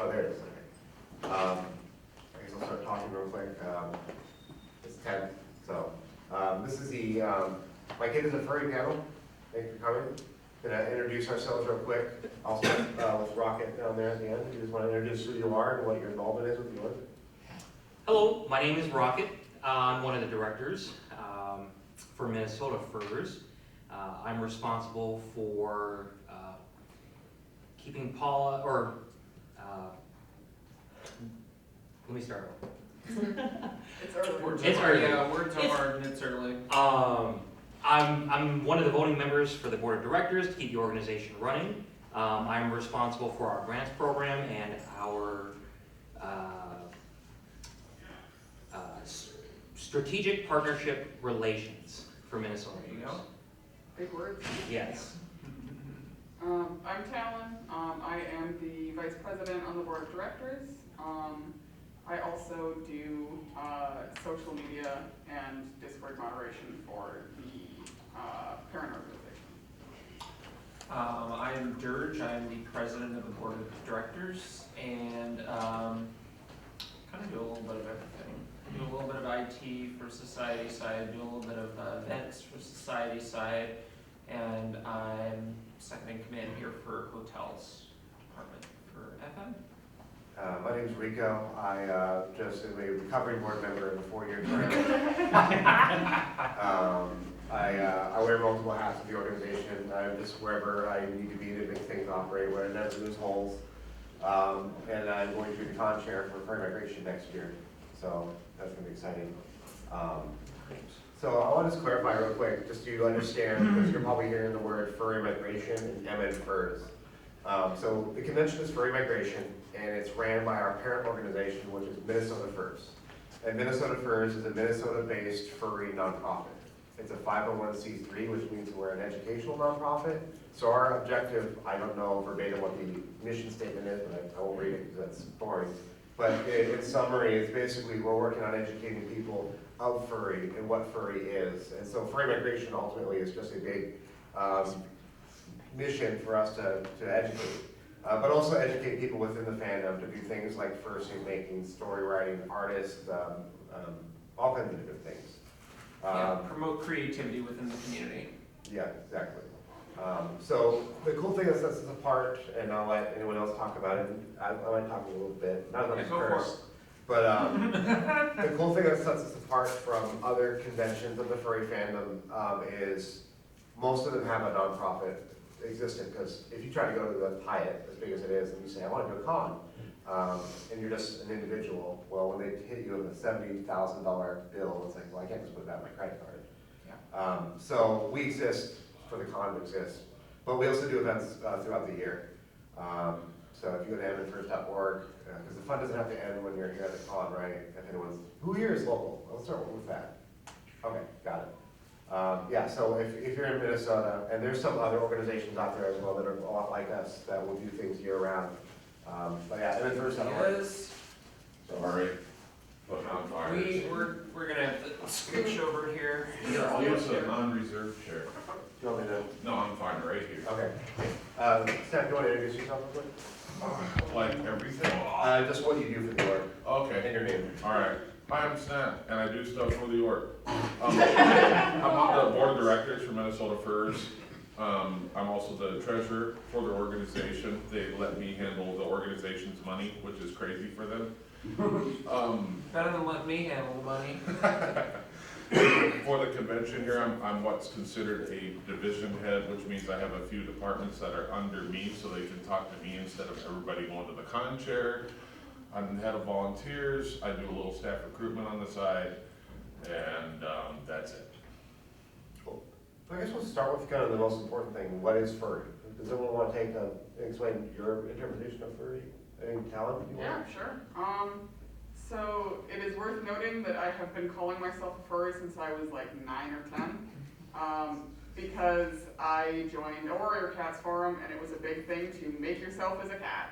Oh, there it is. Okay. I guess I'll start talking real quick. It's 10. So this is the my kid is a furry panel. Thanks for coming. Gonna introduce ourselves real quick. I'll start with Rocket down there at the end. You just want to introduce who you are and what your involvement is with the org. Hello, my name is Rocket. I'm one of the directors for Minnesota Furs. I'm responsible for keeping Paula, or let me start over. It's early. It's early. Yeah, words are hard and it's early. I'm one of the voting members for the board of directors to keep the organization running. I'm responsible for our grants program and our strategic partnership relations for Minnesota. There you go. Big words. Yes. I'm Talon. I am the vice president on the board of directors. I also do social media and Discord moderation for the parent organization. I am Dirge. I am the president of the board of directors and kind of do a little bit of everything. I do a little bit of IT for society side, do a little bit of events for society side, and I'm second in command here for hotels department for FM. My name is Rico. I just am a recovering board member in the 4-year term. I wear multiple hats of the organization. I'm just wherever I need to be to make things operate, where I never lose holes. And I'm going to be the con chair for Furry Migration next year. So that's going to be exciting. So I want to just clarify real quick, just so you understand, because you're probably hearing the word Furry Migration and MN Furs. So the convention is Furry Migration, and it's ran by our parent organization, which is Minnesota Furs. And Minnesota Furs is a Minnesota-based furry nonprofit. It's a 501c3, which means we're an educational nonprofit. So our objective, I don't know verbatim what the mission statement is, but I won't read it because that's boring. But in summary, it's basically we're working on educating people of furry and what furry is. And so Furry Migration ultimately is just a big mission for us to educate. But also educate people within the fandom to do things like fursuit making, story writing, artists, all kinds of different things. Promote creativity within the community. Yeah, exactly. So the cool thing that sets us apart, and I'll let anyone else talk about it, I might talk a little bit, not as much first, but the cool thing that sets us apart from other conventions of the furry fandom is most of them have a nonprofit existent, because if you try to go to the Hyatt, as big as it is, and you say, I want to do a con, and you're just an individual, well, when they hit you with a $70,000 bill, it's like, well, I can't just put that on my credit card. Yeah. So we exist for the con to exist, but we also do events throughout the year. So if you go to mnfirst.org, because the fun doesn't have to end when you're here at the con, right? If anyone's, who here is local? Let's start with that. Okay, got it. Yeah, so if you're in Minnesota, and there's some other organizations out there as well that are a lot like us that will do things year round. But yeah, mnfirst.org. Yes. Sorry, putting on fire. We're gonna have to scooch over here. Yeah, I'll use a non-reserved chair. Do you want me to? No, I'm fine right here. Okay. Sam, do you want to introduce yourself real quick? Like everything? Just what you do for the org Okay, and your name. all right. Hi, I'm Snap, and I do stuff for the org. I'm on the board of directors for Minnesota Furs. I'm also the treasurer for the organization. They let me handle the organization's money, which is crazy for them. Better than let me handle the money. For the convention here, I'm what's considered a division head, which means I have a few departments that are under me, so they can talk to me instead of everybody going to the con chair. I'm the head of volunteers. I do a little staff recruitment on the side, and that's it. Cool. I guess we'll start with kind of the most important thing. What is furry? Does anyone want to take and explain your interpretation of furry? Any talent you want? Yeah, sure. So it is worth noting that I have been calling myself a furry since I was like 9 or 10. Because I joined a Warrior Cats forum and it was a big thing to make yourself as a cat.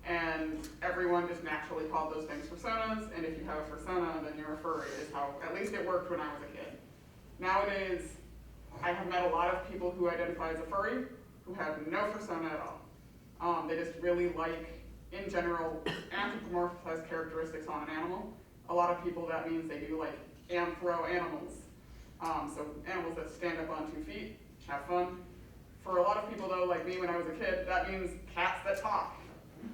And everyone just naturally called those things personas, and if you have a persona, then you're a furry, is how, at least it worked when I was a kid. Nowadays, I have met a lot of people who identify as a furry, who have no persona at all. They just really like in general, anthropomorphize characteristics on an animal. A lot of people, that means they do like anthro animals. So animals that stand up on 2 feet, have fun. For a lot of people though, like me when I was a kid, that means cats that talk.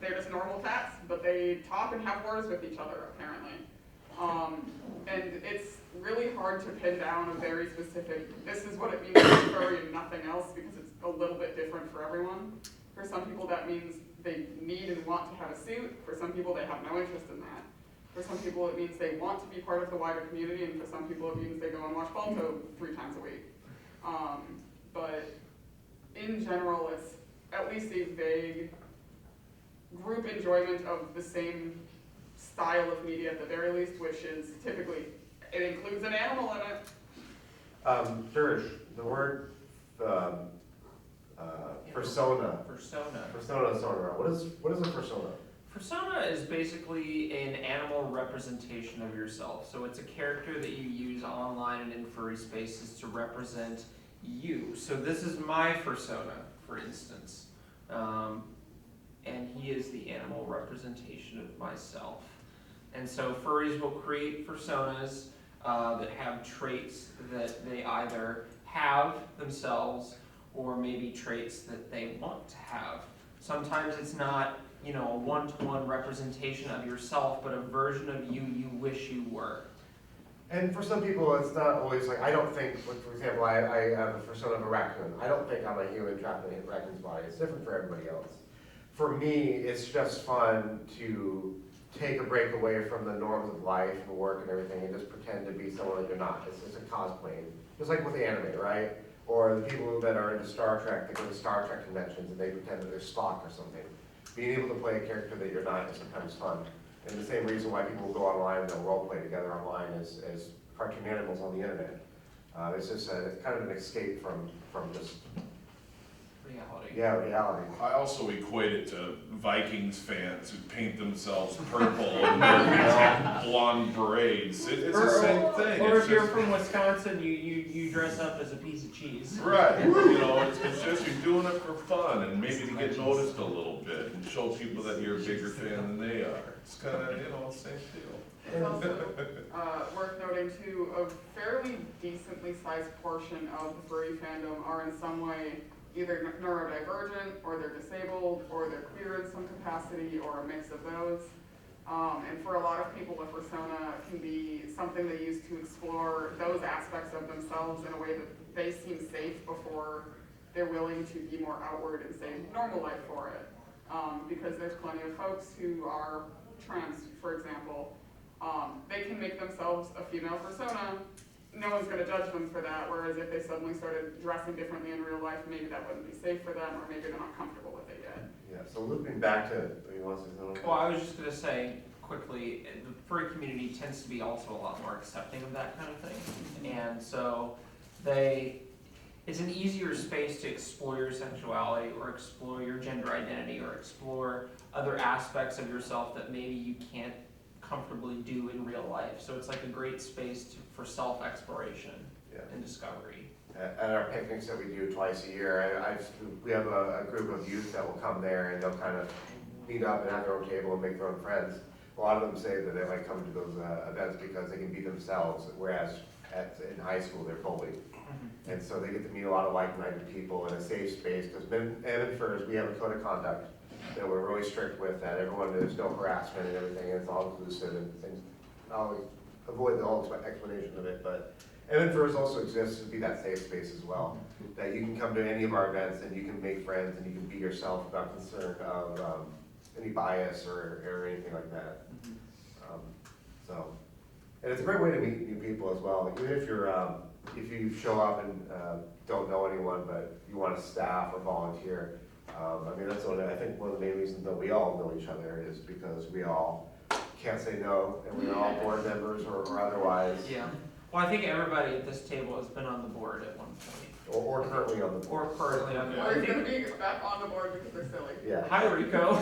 They're just normal cats, but they talk and have words with each other, apparently. And it's really hard to pin down a very specific, this is what it means to be furry and nothing else, because it's a little bit different for everyone. For some people that means they need and want to have a suit. For some people they have no interest in that. For some people it means they want to be part of the wider community, and for some people it means they go and watch Balto 3 times a week. But in general, it's at least a vague group enjoyment of the same style of media at the very least, which is typically, it includes an animal in it. George, the word persona. Persona. What is a persona? Persona is basically an animal representation of yourself. So it's a character that you use online and in furry spaces to represent you. So this is my persona, for instance. And he is the animal representation of myself. And so furries will create personas that have traits that they either have themselves or maybe traits that they want to have. Sometimes it's not, a one-to-one representation of yourself, but a version of you wish you were. And for some people, it's not always like, I don't think, for example, I have a persona of a raccoon. I don't think I'm a human trapped in a raccoon's body. It's different for everybody else. For me, it's just fun to take a break away from the norms of life and work and everything and just pretend to be someone that you're not. It's just a cosplay. Just like with anime, right? Or the people that are into Star Trek, they go to Star Trek conventions and they pretend that they're Spock or something. Being able to play a character that you're not is sometimes fun. And the same reason why people will go online and they'll role play together online as cartoon animals on the internet. It's just kind of an escape from just reality. I also equate it to Vikings fans who paint themselves purple and wear blonde berets. It's the same thing. Or It's if you're just- from Wisconsin, you dress up as a piece of cheese. Right, it's just you're doing it for fun and maybe to get noticed a little bit and show people that you're a bigger fan than they are. It's kind of, same deal. It's also worth noting too, a fairly decently sized portion of the furry fandom are in some way either neurodivergent, or they're disabled, or they're queer in some capacity, or a mix of those. And for a lot of people, the persona can be something they use to explore those aspects of themselves in a way that they seem safe before they're willing to be more outward and say normal life for it. Because there's plenty of folks who are trans, for example, they can make themselves a female persona. No one's going to judge them for that, whereas if they suddenly started dressing differently in real life, maybe that wouldn't be safe for them, or maybe they're not comfortable with it yet. Yeah, so looping back to, you want to say something? Well, I was just going to say quickly, the furry community tends to be also a lot more accepting of that kind of thing. And so it's an easier space to explore your sexuality or explore your gender identity or explore other aspects of yourself that maybe you can't comfortably do in real life. So it's like a great space for self-exploration and discovery. At our picnics that we do twice a year, we have a group of youth that will come there and they'll kind of meet up and have their own table and make their own friends. A lot of them say that they like coming to those events because they can be themselves, whereas in high school they're bullied. And so they get to meet a lot of like-minded people in a safe space, because in Furs, we have a code of conduct that we're really strict with, that there's no harassment and everything, and it's all inclusive and things. I'll avoid the whole explanation of it, but Furs also exists to be that safe space as well, that you can come to any of our events and you can make friends and you can be yourself without concern of any bias or anything like that. And it's a great way to meet new people as well. Even if if you show up and don't know anyone, but you want to staff or volunteer, that's I think one of the main reasons that we all know each other is because we all can't say no, and we're all board members or otherwise. Yeah. Well, I think everybody at this table has been on the board at one point. Or currently on the board. Or currently on the Or board. you're going to be back on the board because they're silly. Yeah. Hi, Rico.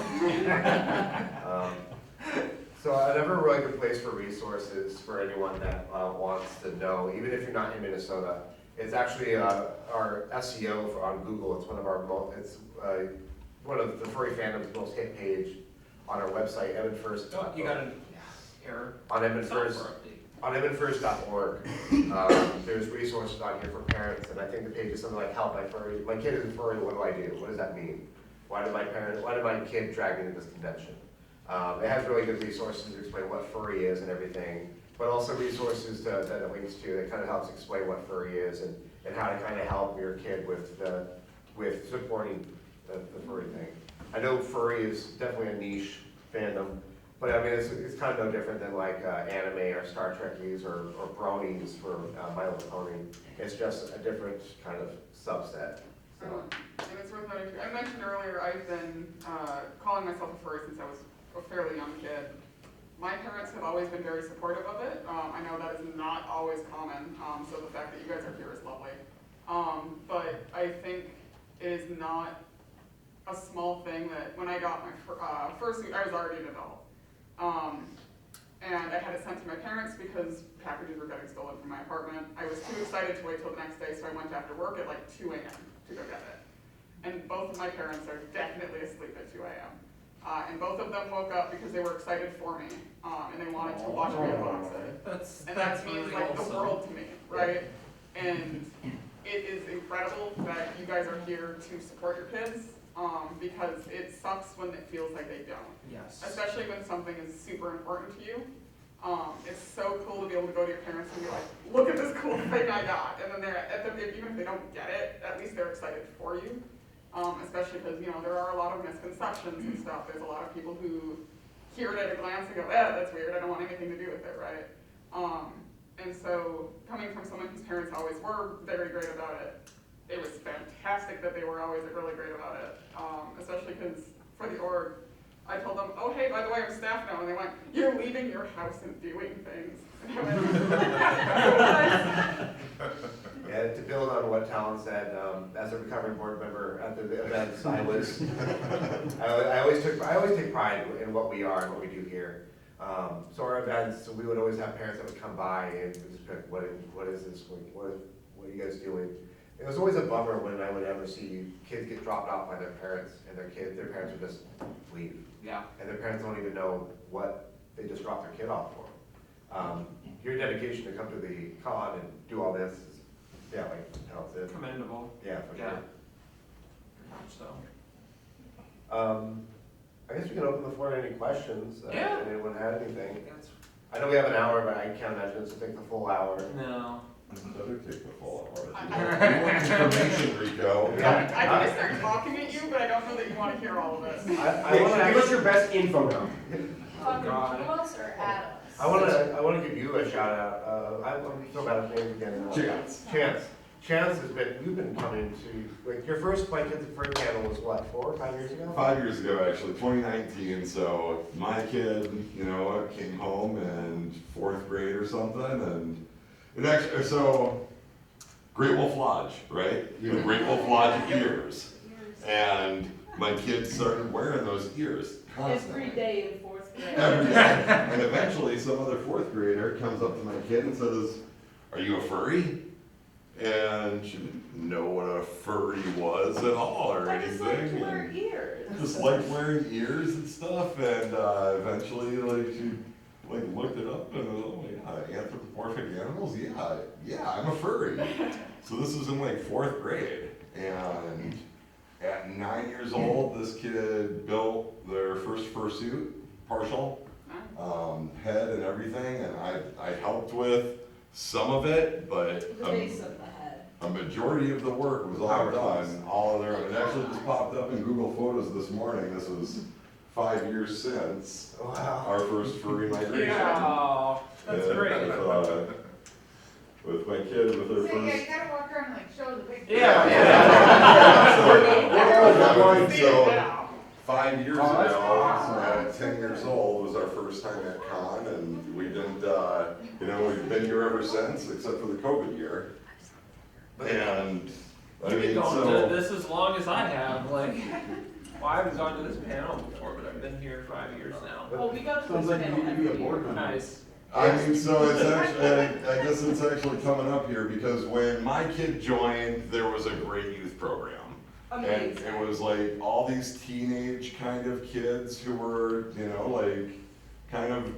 So another really good place for resources for anyone that wants to know, even if you're not in Minnesota, it's actually our SEO on Google. It's one of the furry fandom's most hit page on our website, edmondfirst. Oh, you got an error. On edmondfirst. Software update. On edmondfirst.org, there's resources on here for parents, and I think the page is something like help my furry. My kid isn't furry, what do I do? What does that mean? Why did my kid drag me to this convention? It has really good resources to explain what furry is and everything, but also resources that it links to that kind of helps explain what furry is and how to kind of help your kid with supporting the furry thing. I know furry is definitely a niche fandom, but I mean, it's kind of no different than like anime or Star Trekkies or bronies for My Little Pony. It's just a different kind of subset. So. And it's worth noting too, I mentioned earlier, I've been calling myself a furry since I was a fairly young kid. My parents have always been very supportive of it. I know that is not always common, so the fact that you guys are here is lovely. But I think it is not a small thing that when I got my first suit, I was already an adult. And I had it sent to my parents because packages were getting stolen from my apartment. I was too excited to wait till the next day, so I went after work at like 2 a.m. to go get it. And both of my parents are definitely asleep at 2 a.m. And both of them woke up because they were excited for me, and they wanted to watch me unbox it. And that means really like the awesome. world to me, right? And it is incredible that you guys are here to support your kids, because it sucks when it feels like they don't. Yes. Especially when something is super important to you. It's so cool to be able to go to your parents and be like, look at this cool thing I got. And then even if they don't get it, at least they're excited for you. Especially because, you know, there are a lot of misconceptions and stuff. There's a lot of people who hear it at a glance and go, that's weird, I don't want anything to do with it, right? And so coming from someone whose parents always were very great about it, it was fantastic that they were always really great about it. Especially because for the org, I told them, oh hey, by the way, I'm staff now, and they went, you're leaving your house and doing things. And I went, Yeah, to build on what Talon said, as a recovering board member at the events, I always take pride in what we are and what we do here. So our events, we would always have parents that would come by and just pick, what is this? What are you guys doing? It was always a bummer when I would ever see kids get dropped off by their parents, and their parents would just leave. Yeah. And their parents don't even know what they just dropped their kid off for. Your dedication to come to the con and do all this is, yeah, like Tal said. Commendable. Yeah, for Yeah. sure. Very much so. I guess we can open the floor to any questions. Yeah. If anyone had anything. That's, I know we have an hour, but I can't imagine it's take the full hour. no. Better take the full hour. I- You want information, Rico? Yeah. I can just start talking at you, but I don't know that you want to hear all of this. I want to Give us your best info now. God. Talking to us or at us? I want to give you a shout out. I'm so bad at names again. Chance has been. You've been coming to like your first My Kids at Furry panel was what, 4 or 5 years ago? 5 years ago, actually, 2019. So my kid, you know, came home in 4th grade or something, and it actually, so Great Wolf Lodge, right? You know, Great Wolf Lodge ears, and my kid started wearing those ears constantly. Every day in 4th grade. Every day. And eventually, some other 4th grader comes up to my kid and says, "Are you a furry?" And she didn't know what a furry was at all or I just like anything. to wear and ears. just like wearing ears and stuff, and eventually, like, she like looked it up and oh yeah, anthropomorphic animals, yeah, I'm a furry. So this was in like 4th grade, and at 9 years old, this kid built their first fursuit, partial, head and everything, and I helped with some of it, but The base of the head. a majority of the work was all done, all of their, it actually just popped up in Google Photos this morning. This was 5 years since Wow. our first Furry Migration. Yeah, that's And great. with my kid, with her So, yeah, you first. gotta walk around and like show the picture. So 5 years Oh, that's ago, at 10 years old, was our first time at con, and we didn't, you know, we've been here ever since, except for the COVID year. And, I You've been mean, going so. to this as long as I have, like, well, I haven't gone to this panel before, but I've been here 5 years now. Well, we go to Sounds this like you panel need to be a every board year. member. Nice. I mean, so it's actually, I guess it's actually coming up here because when my kid joined, there was a great youth program. And Amazing. it was like all these teenage kind of kids who were, like kind of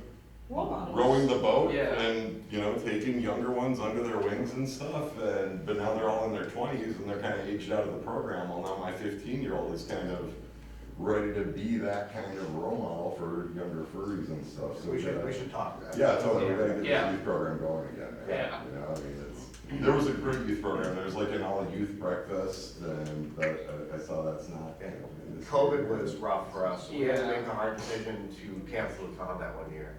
Role models. rowing the boat Yeah. and, taking younger ones under their wings and stuff. But now they're all in their 20s and they're kind of aged out of the program. Well, now my 15-year-old is kind of ready to be that kind of role model for younger furries and stuff. So We should talk about it. yeah, totally. We gotta get Yeah. this youth program going again, man. Yeah. There was a great youth program. There was like an all-youth breakfast, and I saw that's not. Yeah. in this COVID year. was rough for us. We had to Yeah. make the hard decision to cancel the con that one year.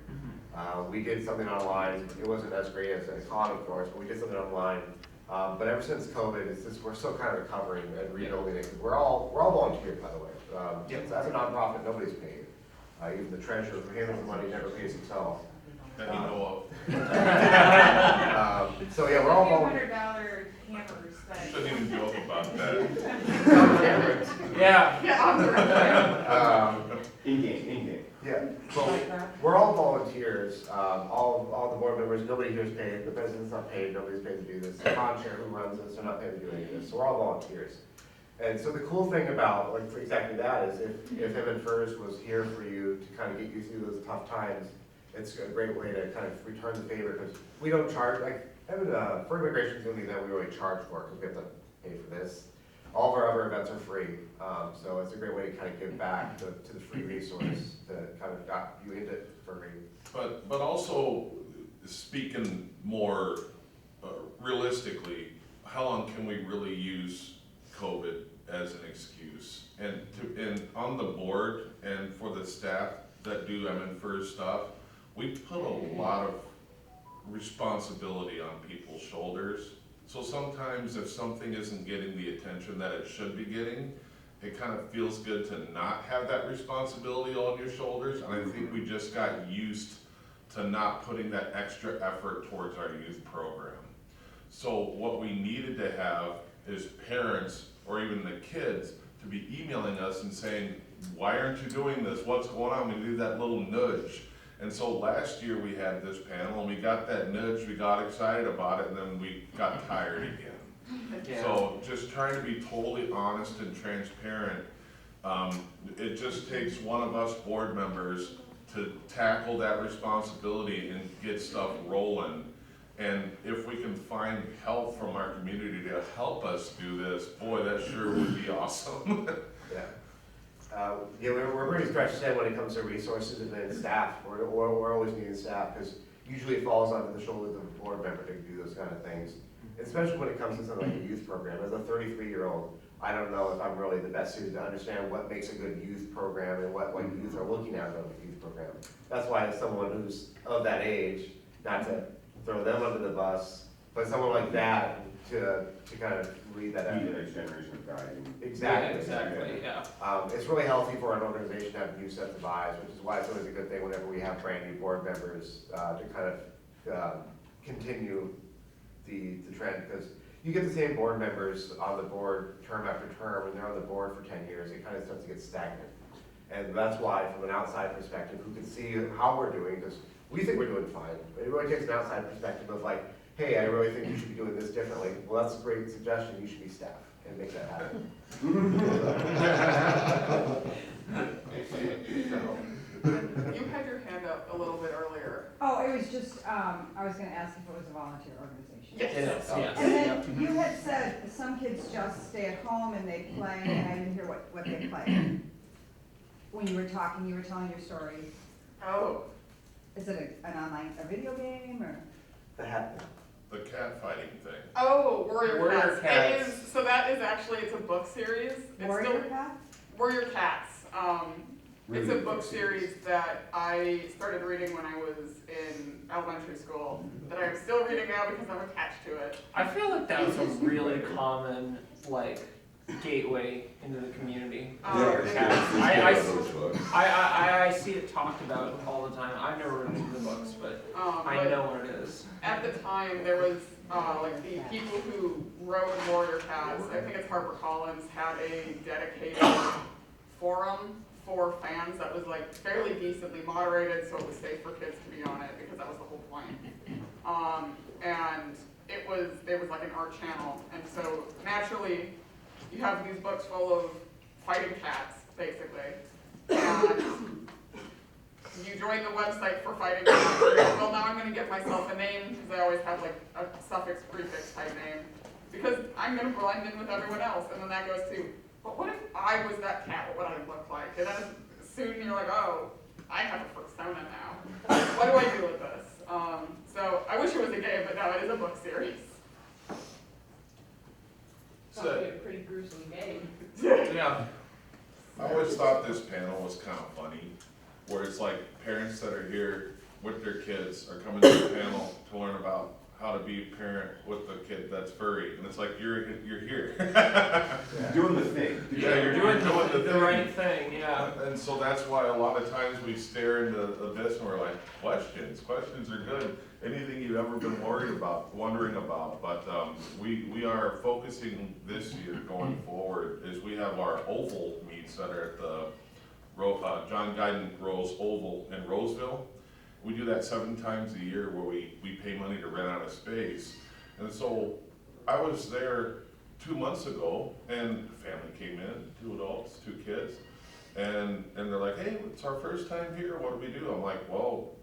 We did something online. It wasn't as great as a con, of course, but we did something online. But ever since COVID, we're still kind of recovering and rebuilding it. 'Cause we're all volunteers, by the way. Yep. So as a nonprofit, nobody's paid. Even the treasurer who handles the money never pays himself. That you know So yeah, we're all volunteers. $200 hammers of. that. Shouldn't even joke about that. Yeah. Yeah, on the record. In-game. Yeah, well, we're all volunteers, all the board members, nobody here is paid, the president's not paid, nobody's paid to do this, the con chair who runs this, they're not paid to do any of this, so we're all volunteers. And so the cool thing about, like, for exactly that is if Him and Furs was here for you to kind of get you through those tough times, it's a great way to kind of return the favor, because we don't charge, like, Furry Migration is the only event we really charge for, because we have to pay for this. All of our other events are free, so it's a great way to kind of give back to the free resource to kind of got you into furry. But also, speaking more realistically, how long can we really use COVID as an excuse? And on the board and for the staff that do Furry stuff, we put a lot of responsibility on people's shoulders. So sometimes if something isn't getting the attention that it should be getting, it kind of feels good to not have that responsibility on your shoulders. And I think we just got used to not putting that extra effort towards our youth program. So what we needed to have is parents or even the kids to be emailing us and saying, why aren't you doing this? What's going on? We need that little nudge. And so last year we had this panel and we got that nudge, we got excited about it, and then we got tired again. Yeah. So just trying to be totally honest and transparent, it just takes one of us board members to tackle that responsibility and get stuff rolling. And if we can find help from our community to help us do this, boy, that sure would be awesome. Yeah. We're pretty stretched thin when it comes to resources and then staff. We're always needing staff, because usually it falls onto the shoulders of a board member to do those kind of things. Especially when it comes to something like a youth program. As a 33-year-old, I don't know if I'm really the best suited to understand what makes a good youth program and what youth are looking at in a youth program. That's why as someone who's of that age, not to throw them under the bus, but someone like that to kind of lead that Be the effort. next generation of guiding. Exactly. Yeah, exactly, yeah. It's really healthy for an organization to have new sets of eyes, which is why it's always a good thing whenever we have brand new board members to kind of continue the trend, because you get the same board members on the board term after term, and they're on the board for 10 years, it kind of starts to get stagnant. And that's why, from an outside perspective, who can see how we're doing, because we think we're doing fine, but it really takes an outside perspective of like, hey, I really think you should be doing this differently. Well, that's a great suggestion, you should be staff and make that happen. You had your hand up a little bit earlier. Oh, it was just, I was gonna ask if it was a volunteer organization. Yes. Yes. And then you had said some kids just stay at home and they play, and I didn't hear what they play. When you were talking, you were telling your story. Oh, Is it an online, a video game, or? The hat. The cat fighting thing. oh, Warrior Warrior Cats. Cats. It is, so that is actually, it's a book series. It's Warrior still, Cat? Warrior Cats. It's a book series that I started reading when I was in elementary school, that I'm still reading now because I'm attached to it. I feel like that was a really common, gateway into the community. Yeah, I see it talked about all the time. I've never read the books, but I But know what it is. at the time, there was, the people who wrote Warrior Cats, I think it's HarperCollins, had a dedicated forum for fans that was fairly decently moderated, so it was safe for kids to be on it, because that was the whole point. And there was an art channel, and so naturally, you have these books full of fighting cats, basically. And you join the website for fighting cats. Well, now I'm going to get myself a name, because I always have like a suffix prefix type name, because I'm going to blend in with everyone else. And then that goes to, but what if I was that cat? What would I look like? And then soon you're like, oh, I have a persona now. What do I do with this? So I wish it was a game, but no, it is a book series. Probably a pretty gruesome game. Yeah. I always thought this panel was kind of funny, where it's like parents that are here with their kids are coming to the panel to learn about how to be a parent with a kid that's furry, and it's like, you're here. Doing the thing. Yeah, you're Doing doing the the thing. right thing, yeah. And so that's why a lot of times we stare into the abyss and we're like, questions are good. Anything you've ever been wondering about, but we are focusing this year going forward is we have our oval meets that are at the John Guyton Rose Oval in Roseville. We do that 7 times a year where we pay money to rent out a space. And so I was there 2 months ago and a family came in, 2 adults, 2 kids. And they're like, hey, it's our first time here, what do we do? I'm like, well,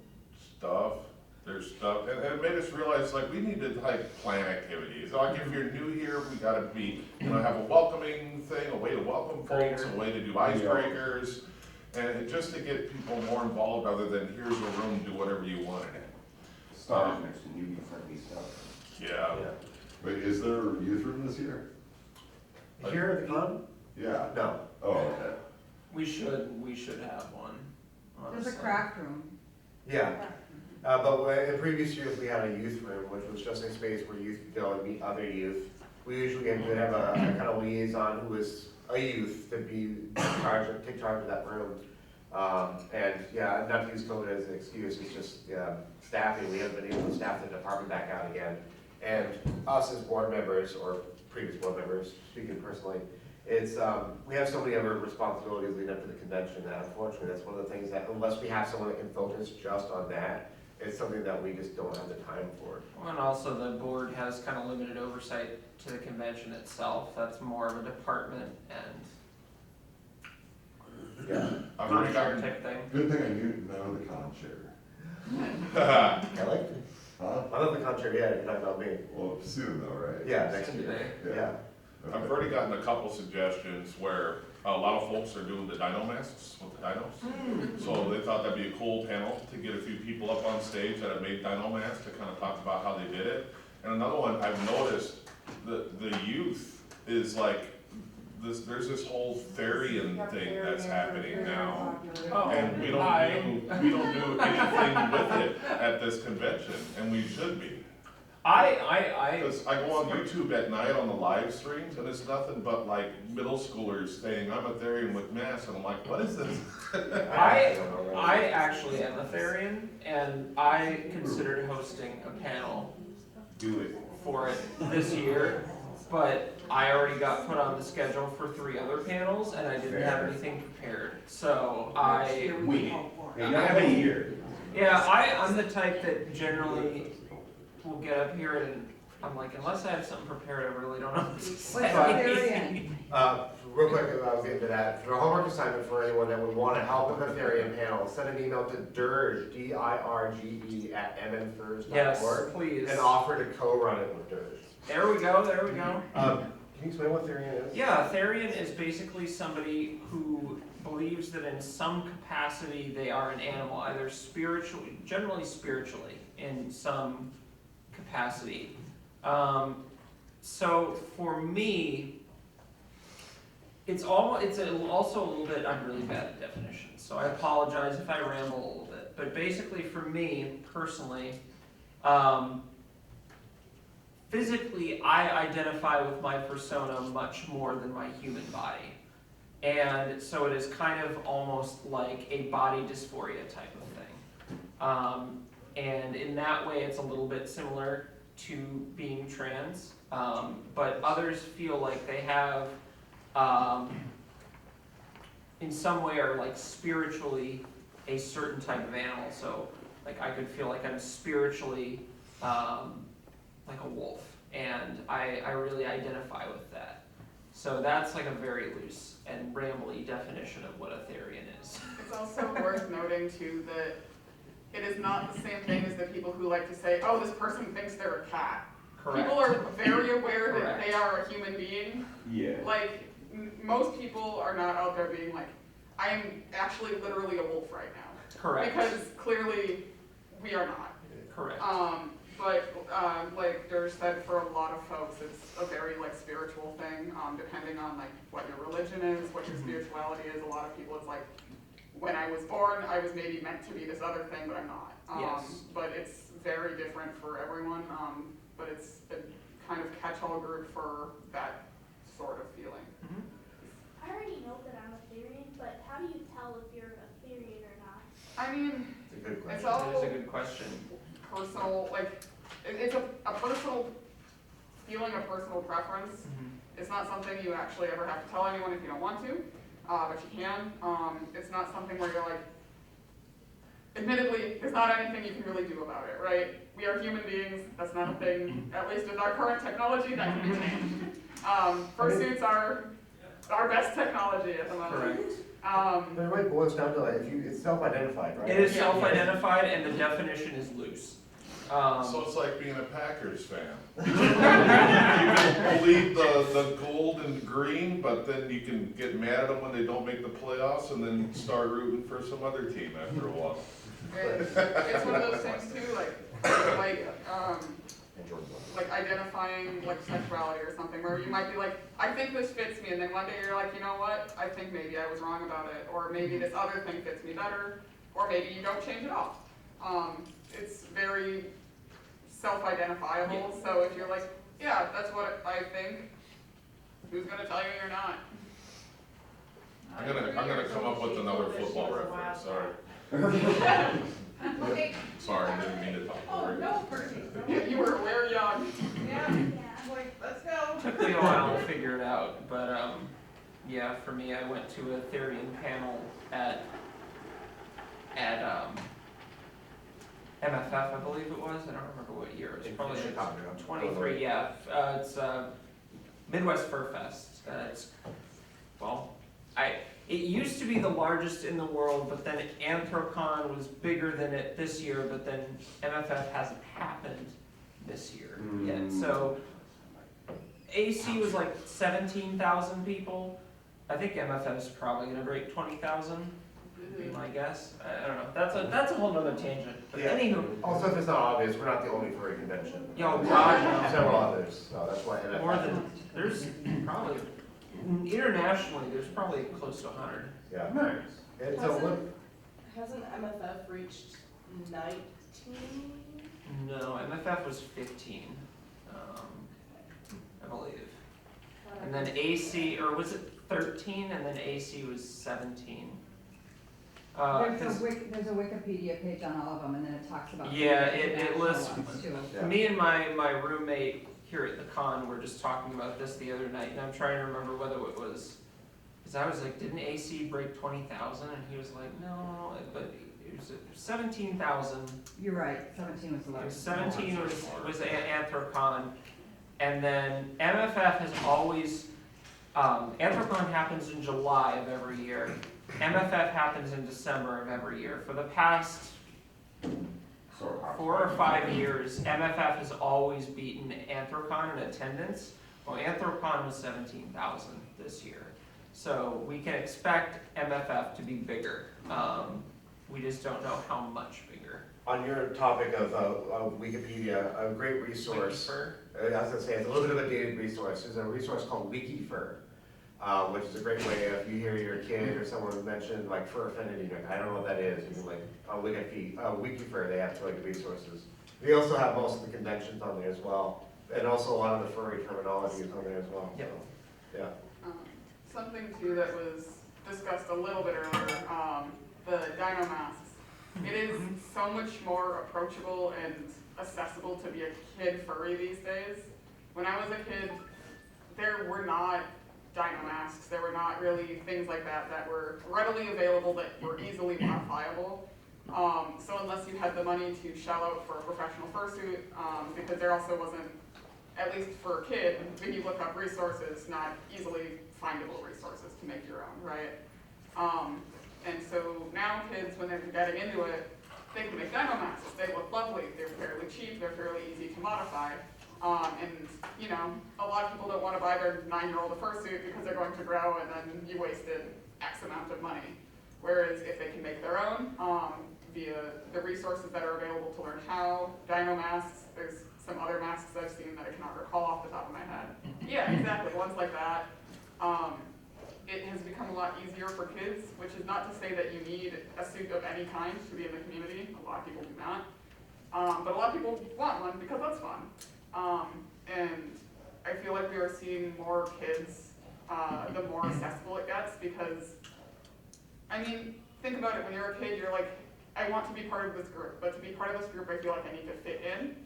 there's stuff. And it made us realize like we need to like plan activities. Like if you're new here, we gotta be, have a welcoming thing, a way to welcome folks, a way to do icebreakers. And just to get people more involved other than here's a room, do whatever you want in it. Stars next to newbie friendly stuff. Yeah. Wait, is there a youth room this year? Here at the con? Yeah. No. Oh, okay. We should have one. There's a honestly. craft room. Yeah. But in previous years, we had a youth room, which was just a space where youth could go and meet other youth. We usually would have a kind of liaison who was a youth to take charge of that room. And yeah, not to use COVID as an excuse, it's just staffing. We haven't been able to staff the department back out again. And us as board members, or previous board members, speaking personally, it's we have so many other responsibilities leading up to the convention that unfortunately that's one of the things that unless we have someone that can focus just on that, it's something that we just don't have the time for. Well, and also the board has kind of limited oversight to the convention itself. That's more of a department and Yeah. I've con already chair gotten, type thing. Good thing I knew know the con chair. I like it. Huh? I love the contrary, yeah, you're talking about me. Well, soon though, right? Yeah, next year. Today. Yeah. I've already gotten a couple suggestions where a lot of folks are doing the Dino Masks with the dinos. So they thought that'd be a cool panel to get a few people up on stage that have made Dino Masks to kind of talk about how they did it. And another one, I've noticed the youth is like, there's this whole Theion thing that's happening now. Oh, And we don't do anything with it at this convention, and we should be. Because I go on YouTube at night on the live streams, and it's nothing but like middle schoolers saying, I'm a Theion with masks, and I'm like, what is this? I actually am a Theion, and I considered hosting a panel Duey. for it this year, but I already got put on the schedule for 3 other panels, and I didn't have anything prepared. So We have a year. I'm the type that generally will get up here and I'm like, unless I have something prepared, I really don't know what to say. What's a Therian? Real quick, I'll get into that. For a homework assignment for anyone that would want to help with the Therian panel, send an email to dirge, D-I-R-G-E, @mnfurs.org. Yes, please. And offer to co-run it with dirge. There we go. Can you explain what Therian is? Yeah, Therian is basically somebody who believes that in some capacity they are an animal, either spiritually, generally spiritually, in some capacity. So for me, it's also a little bit, I'm really bad at definitions, so I apologize if I ramble a little bit. But basically for me, personally, physically, I identify with my persona much more than my human body. And so it is kind of almost like a body dysphoria type of thing. And in that way, it's a little bit similar to being trans. But others feel like they have, in some way, are like spiritually a certain type of animal. So like I could feel like I'm spiritually like a wolf, and I really identify with that. So that's like a very loose and rambly definition of what a Therian is. It's also worth noting too that it is not the same thing as the people who like to say, oh, this person thinks they're a cat. Correct. People are very aware that Correct. they are a human being. Yeah. Like, most people are not out there being like, I am actually literally a wolf right now. Correct. Because clearly, we are not. Correct. Like Dirge said, for a lot of folks, it's a very like spiritual thing, depending on like what your religion is, what your spirituality is. A lot of people, it's like, when I was born, I was maybe meant to be this other thing, but I'm not. Yes. But it's very different for everyone, but it's a kind of catch-all group for that sort of feeling. Mhm. I already know that I'm a Therian, but how do you tell if you're a Therian or not? I mean, It's a good it's question. That is all a good question. personal, like, it's a personal feeling, a personal preference. Mhm. It's not something you actually ever have to tell anyone if you don't want to, but you can. It's not something where you're like, admittedly, there's not anything you can really do about it, right? We are human beings, that's not a thing, at least with our current technology, that can be changed. Fursuits are our best technology at the moment. Correct. But it really boils down to like, if you, it's self-identified, right? It is Yeah. self-identified and the definition is loose. So it's like being a Packers fan. You can believe the gold and green, but then you can get mad at them when they don't make the playoffs and then start rooting for some other team after a while. It's one of those things too, like identifying like sexuality or something, where you might be like, I think this fits me, and then one day you're like, you know what, I think maybe I was wrong about it, or maybe this other thing fits me better, or maybe you don't change it all. It's very self-identifiable, so if you're like, yeah, that's what I think, who's gonna tell you you're not? I'm gonna come up with another football reference, sorry. Okay. Sorry, I didn't mean to talk Oh, over you. no, Percy. You were very young. Yeah, Yeah. I'm like, let's go. Took me a while to figure it out, but yeah, for me, I went to a Therian panel at MFF, I believe it was. I don't remember what year. It was probably In Chicago. 23. Yeah, it's Midwest Fur Fest. It used to be the largest in the world, but then Anthrocon was bigger than it this year. But then MFF hasn't happened this year yet. So AC was like 17,000 people. I think MFF is probably going to break 20,000. Would be my guess. I don't know. That's a whole nother tangent. But Yeah. anywho, Also, if it's not obvious, we're not the only furry convention. Yo, There's God, no. several others, so that's why. more than there's probably internationally there's probably close to 100. Yeah. Nice. It's a Hasn't- look. Hasn't MFF reached 19? No, MFF was 15, I believe. And then AC, or was it 13? And then AC was 17. There's a Wikipedia page on all of them, and then it talks about. Yeah, it lists- Too. Yeah. Me and my roommate here at the con were just talking about this the other night, and I'm trying to remember whether it was, because I was like, didn't AC break 20,000? And he was like, no, but it was 17,000. You're right, 17 was the lowest. 17 was Anthrocon, and then MFF has always, Anthrocon happens in July of every year. MFF happens in December of every year. For the past 4 or 5 years, MFF has always beaten Anthrocon in attendance. Well, Anthrocon was 17,000 this year. So we can expect MFF to be bigger. We just don't know how much bigger. On your topic of Wikipedia, a great resource. Wikifur? I was gonna say, it's a little bit of a dated resource. There's a resource called Wikifur, which is a great way if you hear your kid or someone mention like fur affinity, like, I don't know what that is. You can like, Wikifur, they have like resources. They also have most of the conventions on there as well. And also a lot of the furry terminology is on there as well. Yep. So, yeah. Something too that was discussed a little bit earlier, the Dino Masks. It is so much more approachable and accessible to be a kid furry these days. When I was a kid, there were not Dino Masks. There were not really things like that that were readily available, that were easily modifiable. So unless you had the money to shell out for a professional fursuit, because there also wasn't at least for a kid, when you look up resources, not easily findable resources to make your own, right? And so now kids, when they're getting into it, they can make Dino Masks. They look lovely. They're fairly cheap. They're fairly easy to modify. And you know, a lot of people don't want to buy their 9-year-old a fursuit because they're going to grow, and then you wasted X amount of money. Whereas if they can make their own via the resources that are available to learn how, Dino Masks. There's some other masks I've seen that I cannot recall off the top of my head. Yeah, exactly. Ones like that. It has become a lot easier for kids, which is not to say that you need a suit of any kind to be in the community. A lot of people do not. But a lot of people want one because that's fun. And I feel like we are seeing more kids, the more accessible it gets, because, I mean, think about it, when you're a kid, you're like, I want to be part of this group, but to be part of this group, I feel like I need to fit in.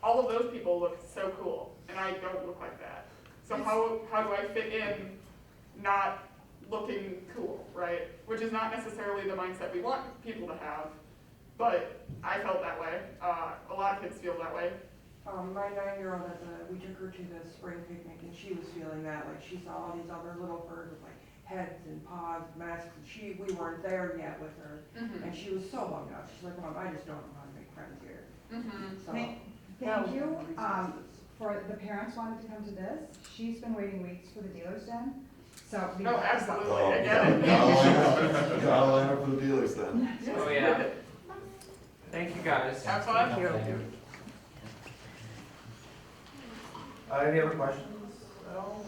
All of those people look so cool, and I don't look like that. So how do I fit in not looking cool, right? Which is not necessarily the mindset we want people to have, but I felt that way. A lot of kids feel that way. My 9-year-old, we took her to the spring picnic, and she was feeling that, like she saw all these other little furs with like heads and paws, masks, and we weren't there yet with her, and she was so bummed out. She's like, Mom, I just don't know how to make friends here. So, Thank you. For the parents wanted to come to this, she's been waiting weeks for the dealer's den. So we Oh, absolutely, Oh, I get it. Gotta line up for the dealers then. Oh, yeah. Thank you, guys. Have fun. Thank you. Any other questions at all?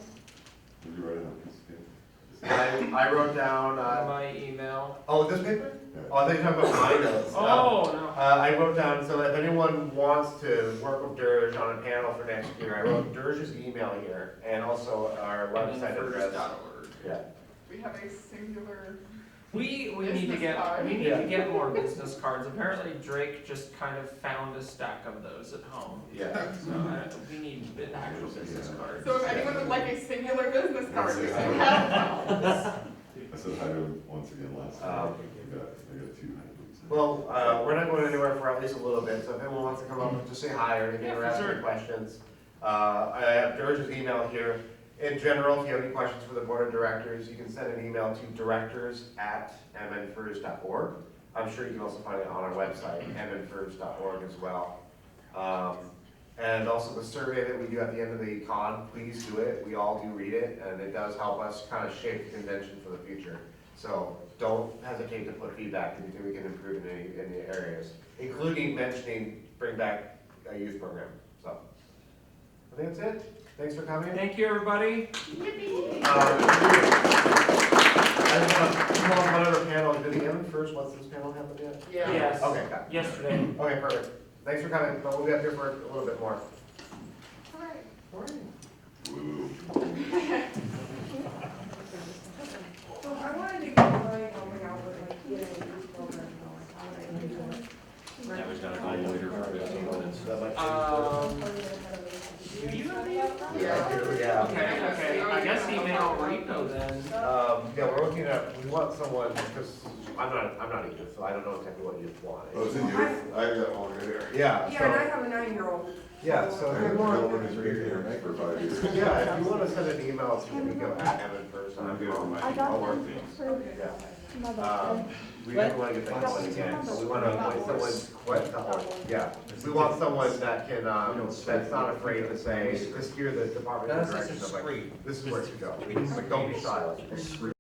Did you write it on a piece of paper? I wrote down, My email. oh, this paper? Oh, I think you're talking about my notes. Oh, no. I wrote down, so if anyone wants to work with Dirge on a panel for next year, I wrote Dirge's email here, and also our website address. Yeah. We have a singular. We need to Business get card. more business cards. Apparently Drake just kind of found a stack of those at home. Yeah. So we need actual business cards. So if anyone would like a singular business card, we Yes, can yeah. have one. I said hi to him once again last time. I got 2 hybrids. Well, we're not going anywhere for at least a little bit, so if anyone wants to come up and just say hi or anything or ask any questions. I have Dirge's email here. In general, if you have any questions for the board of directors, you can send an email to directors@mnfurs.org. I'm sure you can also find it on our website, mnfurs.org as well. And also the survey that we do at the end of the con, please do it. We all do read it, and it does help us kind of shape the convention for the future. So don't hesitate to put feedback if you think we can improve in any areas, including mentioning bring back a youth program. So I think that's it. Thanks for coming. Thank you, everybody. I just want to call one other panel. Did the end first? What's this panel happen yet? Yeah. Yes. Okay, got it. Yesterday. Okay, perfect. Thanks for coming, but we'll be up here for a little bit more. All right. All right. Woo. So I wanted to get my helping out with like youth program, like how would I do that? Yeah, we've got to go later for 15 minutes. Do you have the? Yeah. Okay. I guess email Rico then. Yeah, we're looking at, we want someone, because I'm not a youth, so I don't know exactly what youth want. Oh, it's in youth. I got one right here. Yeah, Yeah, and I so, have a 9-year-old. yeah, so I if had you a want, girl who's right here for 5 years. yeah, if you want to send an email to Rico@mnfurs.org. I'm good on my, I got I'll work them things. for Yeah. my birthday. We don't want to get that one again, but we want to appoint someone, yeah, we want someone that can, that's not afraid to say, just hear the department direction of like, this is where it should go. Like, don't be shy.